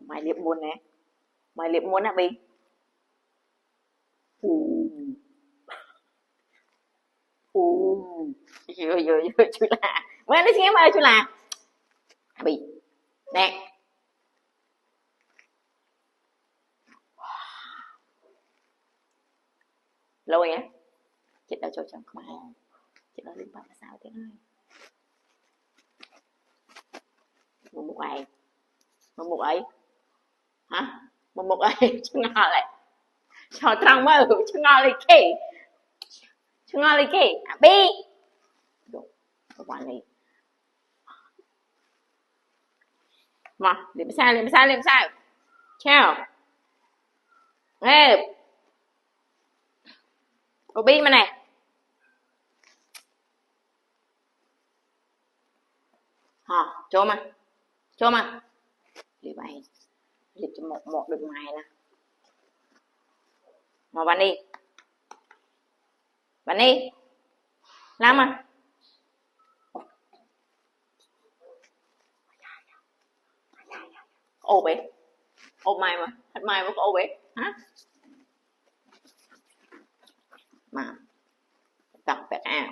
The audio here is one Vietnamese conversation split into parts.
mày liệp muốn nè, mày liệp muốn à Bi. Ù ù chú là mấy nó xém ơi chú là Bi nè lâu nhé chết đã cho chẳng không ai chết đã liên quan là sao thế này một ai một ấy hả một ấy chứ ngò lại cho trăng mơ chứ ngò lại kì chứ ngò lại kì à Bi đúng quản lý mà liệm sao chào ê cô Bi mà này hả cho mà liệm này liệm cho một đường mày nè mà bạn đi làm à ô bể ô mày mà thật mày mà có ô bể hả mà tập phải à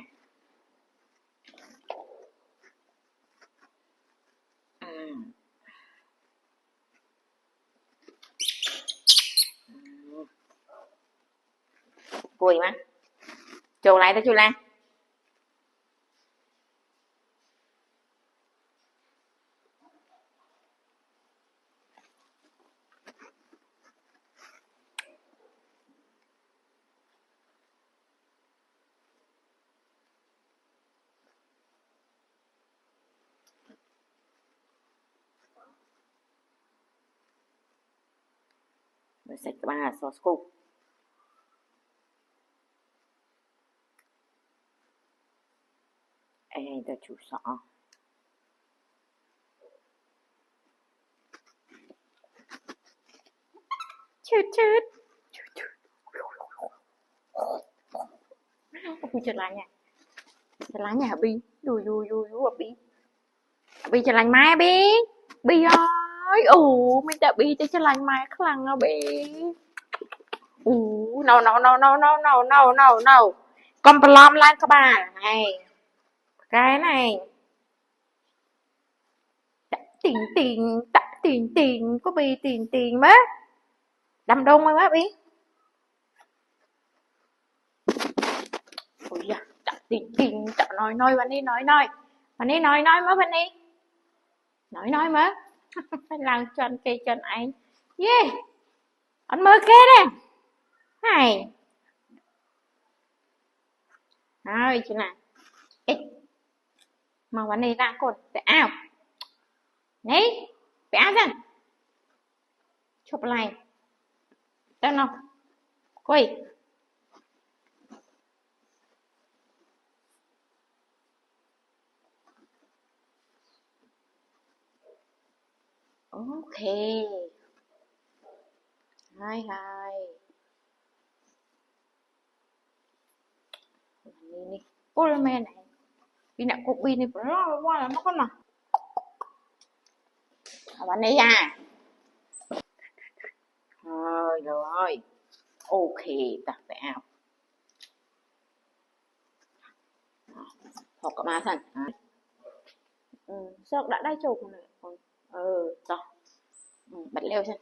vui mà trù lại tới chú Lan rồi xách cái ba sauce cục ê ta chủ sọ chut ôi chân lạnh nha Bi vui Bi chân lạnh mai Bi ơi mình đã Bi chân lạnh mai khá lăng à Bi no con plum lan các bạn này cái này tiền có Bi tiền má đâm đông mới má Bi ôi da tiền nói bạn đi nói má bạn đi nói má phải làm chân cây chân anh yeah anh mơ kế nè này rồi chứ nào ít mà bạn đi ra cột để ao đấy phải ao ra chụp lại đâu nào coi ok hai ini ôi mẹ này đi nặng cục pin này nó qua là nó con mà bạn đi à rồi ok đặt tại ao học cả ma thần sao đã đai chụp này rồi bật leo xem